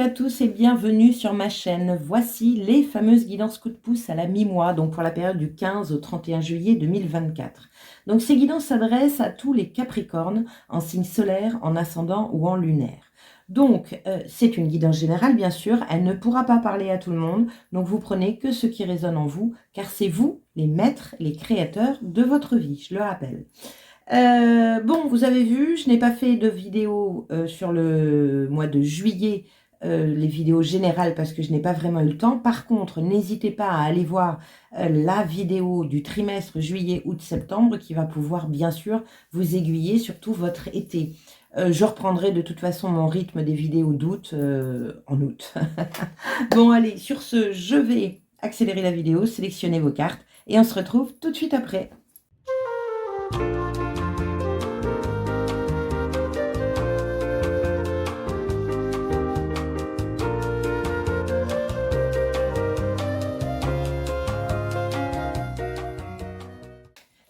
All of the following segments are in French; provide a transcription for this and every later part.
à tous et bienvenue sur ma chaîne. Voici les fameuses guidances coup de pouce à la mi-mois, donc pour la période du 15 au 31 juillet 2024. Donc ces guidances s'adressent à tous les Capricornes en signe solaire, en ascendant ou en lunaire. Donc c'est une guidance générale bien sûr, elle ne pourra pas parler à tout le monde, donc vous prenez que ce qui résonne en vous, car c'est vous les maîtres, les créateurs de votre vie, je le rappelle. Bon, vous avez vu, je n'ai pas fait de vidéo sur le mois de juillet, les vidéos générales parce que je n'ai pas vraiment eu le temps. Par contre, n'hésitez pas à aller voir la vidéo du trimestre juillet, août, septembre qui va pouvoir bien sûr vous aiguiller sur tout votre été. Je reprendrai de toute façon mon rythme des vidéos d'août en août. Bon, allez, sur ce, je vais accélérer la vidéo, sélectionner vos cartes et on se retrouve tout de suite après.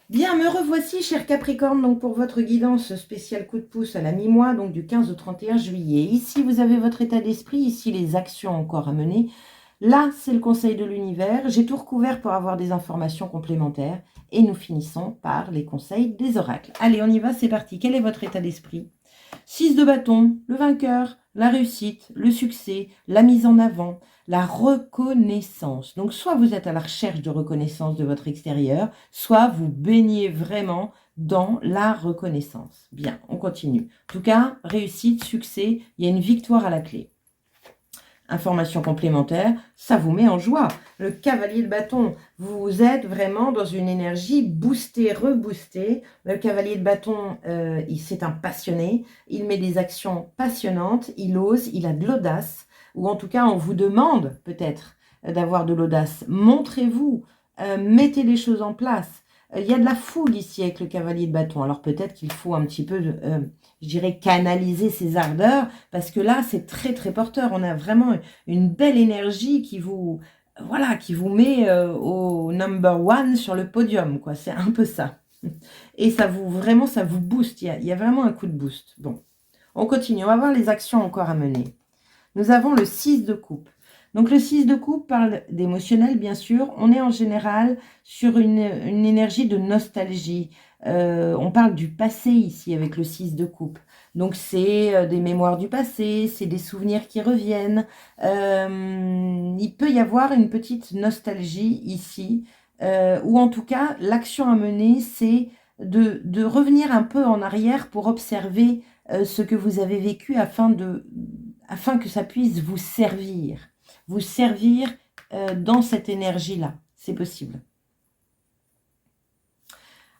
Bien, me revoici, cher Capricorne, donc pour votre guidance spéciale coup de pouce à la mi-mois, donc du 15 au 31 juillet. Ici, vous avez votre état d'esprit, ici, les actions encore à mener. Là, c'est le conseil de l'univers. J'ai tout recouvert pour avoir des informations complémentaires. Et nous finissons par les conseils des oracles. Allez, on y va, c'est parti. Quel est votre état d'esprit? 6 de bâton, le vainqueur, la réussite, le succès, la mise en avant, la reconnaissance. Donc, soit vous êtes à la recherche de reconnaissance de votre extérieur, soit vous baignez vraiment dans la reconnaissance. Bien, on continue. En tout cas, réussite, succès, il y a une victoire à la clé. Information complémentaire, ça vous met en joie. Le cavalier de bâton, vous êtes vraiment dans une énergie boostée, reboostée. Le cavalier de bâton, c'est un passionné. Il met des actions passionnantes, il ose, il a de l'audace. Ou en tout cas, on vous demande peut-être d'avoir de l'audace. Montrez-vous, mettez les choses en place. Il y a de la foule ici avec le cavalier de bâton. Alors peut-être qu'il faut un petit peu, je dirais, canaliser ses ardeurs. Parce que là, c'est très, très porteur. On a vraiment une belle énergie qui vous, voilà, qui vous met au number one sur le podium, quoi. C'est un peu ça. Et ça vous, vraiment, ça vous booste. Il y a vraiment un coup de boost. Bon, on continue. On va voir les actions encore à mener. Nous avons le 6 de coupe. Donc le 6 de coupe parle d'émotionnel, bien sûr. On est en général sur une énergie de nostalgie. On parle du passé ici avec le 6 de coupe. Donc c'est des mémoires du passé, c'est des souvenirs qui reviennent. Il peut y avoir une petite nostalgie ici, ou en tout cas l'action à mener, c'est de revenir un peu en arrière pour observer ce que vous avez vécu afin que ça puisse vous servir dans cette énergie-là. C'est possible.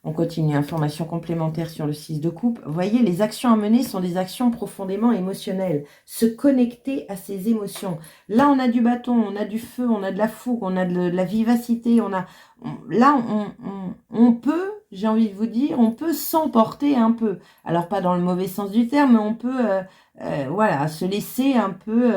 On continue, information complémentaire sur le 6 de coupe. Vous voyez, les actions à mener sont des actions profondément émotionnelles. Se connecter à ses émotions. Là, on a du bâton, on a du feu, on a de la fougue, on a de la vivacité. On peut, j'ai envie de vous dire, on peut s'emporter un peu. Alors, pas dans le mauvais sens du terme, mais on peut voilà, se laisser un peu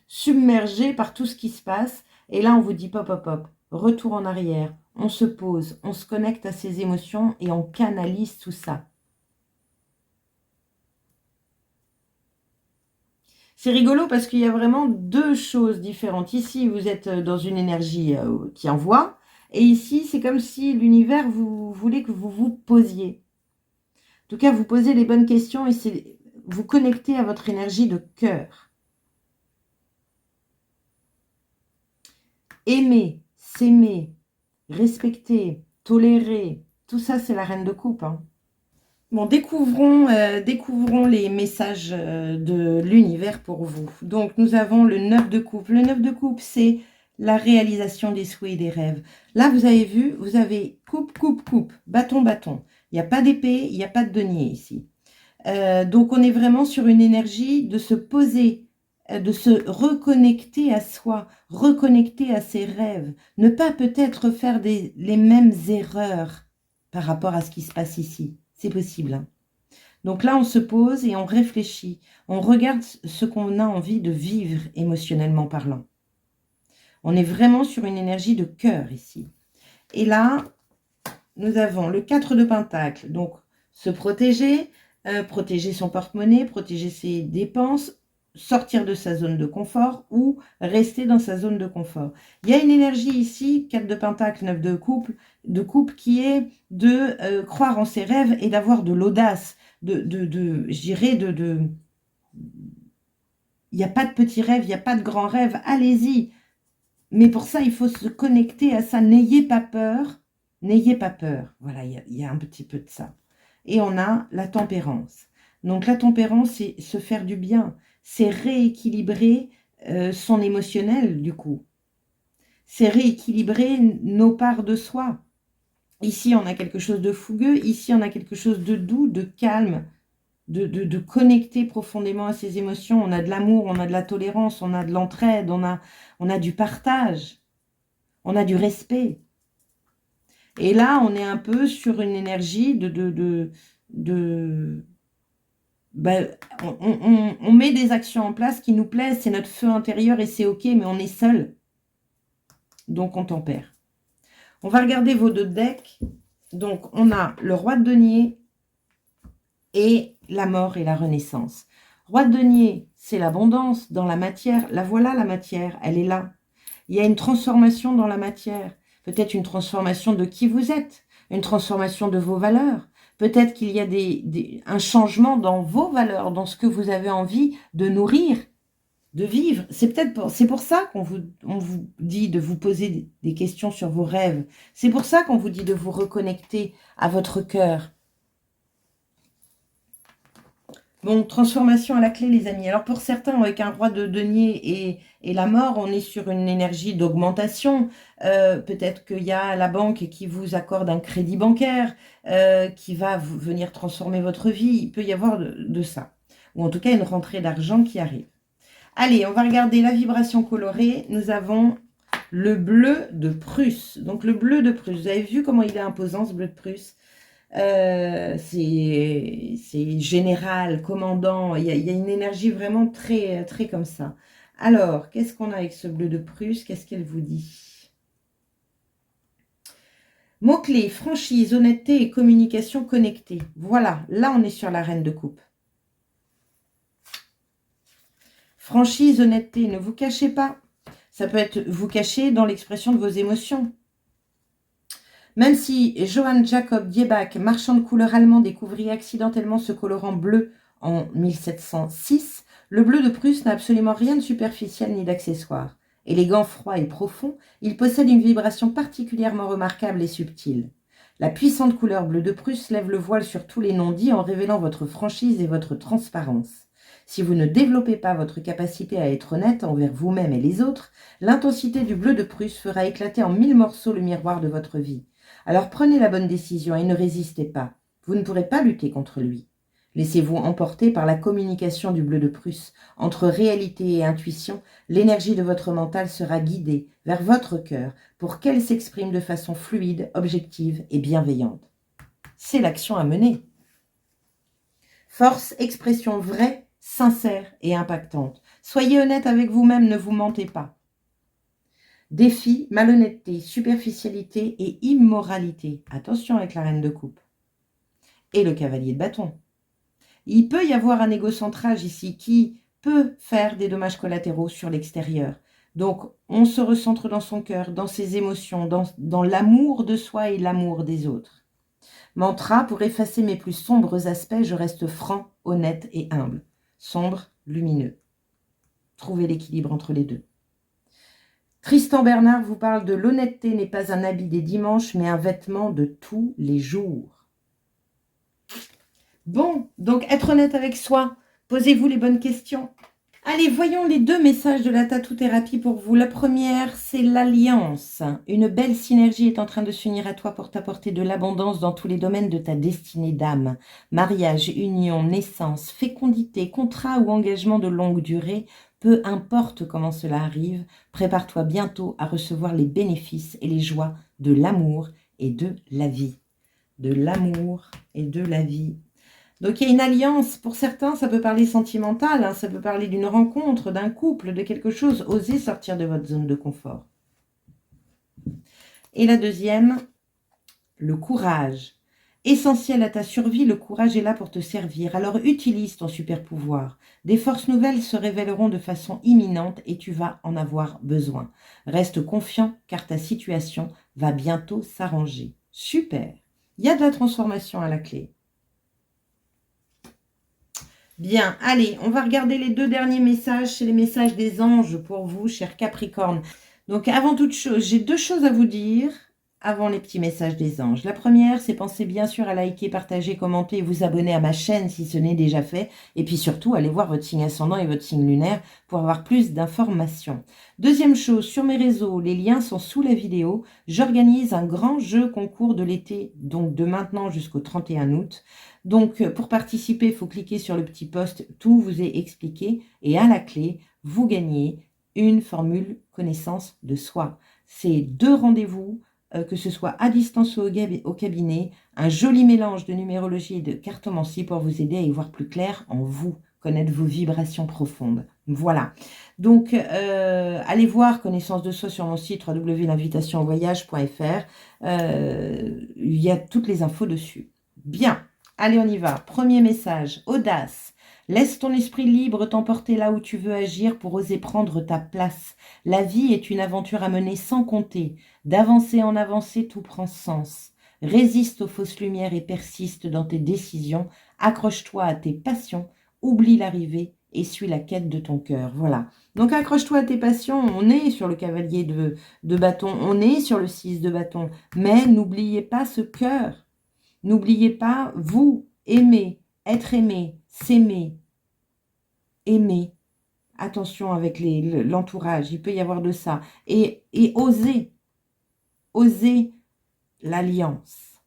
submerger par tout ce qui se passe. Et là, on vous dit pop, hop, hop, retour en arrière. On se pose, on se connecte à ses émotions et on canalise tout ça. C'est rigolo parce qu'il y a vraiment deux choses différentes. Ici, vous êtes dans une énergie qui envoie. Et ici, c'est comme si l'univers vous voulait que vous vous posiez. En tout cas, vous posez les bonnes questions et vous connectez à votre énergie de cœur. Aimer, s'aimer, respecter, tolérer, tout ça, c'est la reine de coupe. Hein. Bon, découvrons les messages de l'univers pour vous. Donc, nous avons le 9 de coupe. Le 9 de coupe, c'est la réalisation des souhaits et des rêves. Là, vous avez vu, vous avez coupe, coupe, coupe, bâton, bâton. Il n'y a pas d'épée, il n'y a pas de denier ici. Donc, on est vraiment sur une énergie de se poser, de se reconnecter à soi, reconnecter à ses rêves. Ne pas peut-être faire les mêmes erreurs par rapport à ce qui se passe ici. C'est possible. Hein. Donc là, on se pose et on réfléchit. On regarde ce qu'on a envie de vivre émotionnellement parlant. On est vraiment sur une énergie de cœur ici. Et là, nous avons le 4 de Pentacle. Donc, se protéger, protéger son porte-monnaie, protéger ses dépenses, sortir de sa zone de confort ou rester dans sa zone de confort. Il y a une énergie ici, 4 de Pentacle, 9 de couple qui est de croire en ses rêves et d'avoir de l'audace, je dirais, il n'y a pas de petits rêves, il n'y a pas de grands rêves, allez-y. Mais pour ça, il faut se connecter à ça. N'ayez pas peur. N'ayez pas peur. Voilà, il y a un petit peu de ça. Et on a la tempérance. Donc la tempérance, c'est se faire du bien. C'est rééquilibrer son émotionnel, du coup. C'est rééquilibrer nos parts de soi. Ici, on a quelque chose de fougueux. Ici, on a quelque chose de doux, de calme, de connecter profondément à ses émotions. On a de l'amour, on a de la tolérance, on a de l'entraide, on a du partage, on a du respect. Et là, on est un peu sur une énergie ben, on met des actions en place qui nous plaisent, c'est notre feu intérieur et c'est ok, mais on est seul. Donc, on tempère. On va regarder vos deux decks. Donc, on a le roi de denier et la mort et la renaissance. Roi de denier, c'est l'abondance dans la matière. La voilà, la matière, elle est là. Il y a une transformation dans la matière. Peut-être une transformation de qui vous êtes, une transformation de vos valeurs. Peut-être qu'il y a un changement dans vos valeurs, dans ce que vous avez envie de nourrir, de vivre. C'est pour ça on vous dit de vous poser des questions sur vos rêves. C'est pour ça qu'on vous dit de vous reconnecter à votre cœur. Bon, transformation à la clé, les amis. Alors, pour certains, avec un roi de denier et la mort, on est sur une énergie d'augmentation. Peut-être qu'il y a la banque qui vous accorde un crédit bancaire qui va venir transformer votre vie. Il peut y avoir de ça. Ou en tout cas, une rentrée d'argent qui arrive. Allez, on va regarder la vibration colorée. Nous avons le bleu de Prusse. Donc, le bleu de Prusse. Vous avez vu comment il est imposant, ce bleu de Prusse? C'est général, commandant, il y a une énergie vraiment très, très comme ça. Alors, qu'est-ce qu'on a avec ce bleu de Prusse? Qu'est-ce qu'elle vous dit? Mots-clés, franchise, honnêteté et communication connectée. Voilà, là on est sur la reine de coupe. Franchise, honnêteté, ne vous cachez pas. Ça peut être vous cacher dans l'expression de vos émotions. Même si Johann Jacob Dieback, marchand de couleurs allemand, découvrit accidentellement ce colorant bleu en 1706, le bleu de Prusse n'a absolument rien de superficiel ni d'accessoire. Élégant, froid et profond, il possède une vibration particulièrement remarquable et subtile. La puissante couleur bleu de Prusse lève le voile sur tous les non-dits en révélant votre franchise et votre transparence. Si vous ne développez pas votre capacité à être honnête envers vous-même et les autres, l'intensité du bleu de Prusse fera éclater en 1000 morceaux le miroir de votre vie. Alors prenez la bonne décision et ne résistez pas. Vous ne pourrez pas lutter contre lui. Laissez-vous emporter par la communication du bleu de Prusse. Entre réalité et intuition, l'énergie de votre mental sera guidée vers votre cœur pour qu'elle s'exprime de façon fluide, objective et bienveillante. C'est l'action à mener. Force, expression vraie, sincère et impactante. Soyez honnête avec vous-même, ne vous mentez pas. Défi, malhonnêteté, superficialité et immoralité. Attention avec la reine de coupe. Et le cavalier de bâton. Il peut y avoir un égocentrage ici qui peut faire des dommages collatéraux sur l'extérieur. Donc, on se recentre dans son cœur, dans ses émotions, dans l'amour de soi et l'amour des autres. Mantra, pour effacer mes plus sombres aspects, je reste franc, honnête et humble. Sombre, lumineux. Trouvez l'équilibre entre les deux. Tristan Bernard vous parle de l'honnêteté n'est pas un habit des dimanches, mais un vêtement de tous les jours. Bon, donc être honnête avec soi, posez-vous les bonnes questions. Allez, voyons les deux messages de la tattoo-thérapie pour vous. La première, c'est l'alliance. Une belle synergie est en train de s'unir à toi pour t'apporter de l'abondance dans tous les domaines de ta destinée d'âme. Mariage, union, naissance, fécondité, contrat ou engagement de longue durée, peu importe comment cela arrive, prépare-toi bientôt à recevoir les bénéfices et les joies de l'amour et de la vie. De l'amour et de la vie. Donc, il y a une alliance. Pour certains, ça peut parler sentimental, hein, ça peut parler d'une rencontre, d'un couple, de quelque chose. Osez sortir de votre zone de confort. Et la deuxième, le courage. Essentiel à ta survie, le courage est là pour te servir. Alors utilise ton super pouvoir. Des forces nouvelles se révéleront de façon imminente et tu vas en avoir besoin. Reste confiant car ta situation va bientôt s'arranger. Super. Il y a de la transformation à la clé. Bien, allez, on va regarder les 2 derniers messages. C'est les messages des anges pour vous, chers Capricorne. Donc, avant toute chose, j'ai 2 choses à vous dire avant les petits messages des anges. La première, c'est pensez bien sûr à liker, partager, commenter et vous abonner à ma chaîne si ce n'est déjà fait. Et puis surtout, allez voir votre signe ascendant et votre signe lunaire pour avoir plus d'informations. Deuxième chose, sur mes réseaux, les liens sont sous la vidéo. J'organise un grand jeu concours de l'été, donc de maintenant jusqu'au 31 août. Donc, pour participer, il faut cliquer sur le petit post, tout vous est expliqué. Et à la clé, vous gagnez une formule connaissance de soi. C'est 2 rendez-vous, que ce soit à distance ou au cabinet, un joli mélange de numérologie et de cartomancie pour vous aider à y voir plus clair en vous, connaître vos vibrations profondes. Voilà. Donc, allez voir connaissance de soi sur mon site www.l'invitationvoyage.fr. Il y a toutes les infos dessus. Bien. Allez, on y va. Premier message, audace. Laisse ton esprit libre t'emporter là où tu veux agir pour oser prendre ta place. La vie est une aventure à mener sans compter. D'avancer en avancée, tout prend sens. Résiste aux fausses lumières et persiste dans tes décisions. Accroche-toi à tes passions. Oublie l'arrivée et suis la quête de ton cœur. Voilà. Donc, accroche-toi à tes passions. On est sur le cavalier de bâton. On est sur le 6 de bâton. Mais n'oubliez pas ce cœur. N'oubliez pas, vous, aimer, être aimé, s'aimer, aimer. Attention avec l'entourage, il peut y avoir de ça. Et oser l'alliance.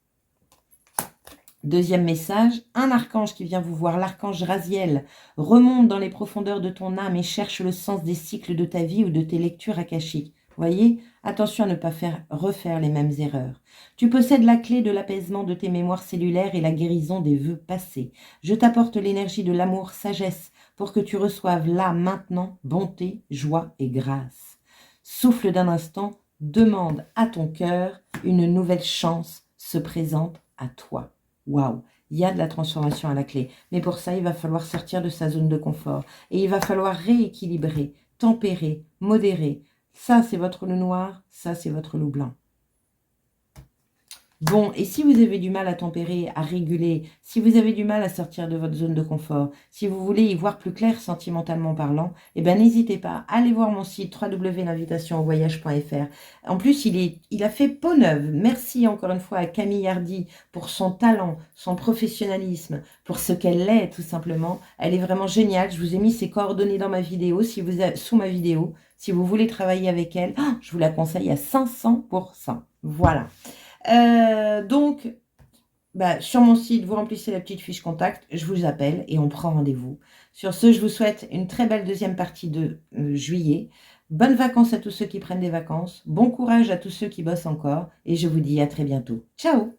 Deuxième message, un archange qui vient vous voir, l'archange Raziel, remonte dans les profondeurs de ton âme et cherche le sens des cycles de ta vie ou de tes lectures akashiques. Voyez, attention à ne pas refaire les mêmes erreurs. Tu possèdes la clé de l'apaisement de tes mémoires cellulaires et la guérison des vœux passés. Je t'apporte l'énergie de l'amour, sagesse, pour que tu reçoives là, maintenant, bonté, joie et grâce. Souffle d'un instant, demande à ton cœur, une nouvelle chance se présente à toi. Waouh, il y a de la transformation à la clé. Mais pour ça, il va falloir sortir de sa zone de confort. Et il va falloir rééquilibrer, tempérer, modérer. Ça, c'est votre loup noir, ça, c'est votre loup blanc. Bon, et si vous avez du mal à tempérer, à réguler, si vous avez du mal à sortir de votre zone de confort, si vous voulez y voir plus clair sentimentalement parlant, eh bien n'hésitez pas, allez voir mon site www.l'invitationvoyage.fr. En plus, il a fait peau neuve. Merci encore une fois à Camille Hardy pour son talent, son professionnalisme, pour ce qu'elle est tout simplement. Elle est vraiment géniale. Je vous ai mis ses coordonnées dans ma vidéo, sous ma vidéo. Si vous voulez travailler avec elle, je vous la conseille à 500%. Voilà. Donc, sur mon site, vous remplissez la petite fiche contact, je vous appelle et on prend rendez-vous. Sur ce, je vous souhaite une très belle deuxième partie de juillet. Bonnes vacances à tous ceux qui prennent des vacances. Bon courage à tous ceux qui bossent encore. Et je vous dis à très bientôt. Ciao!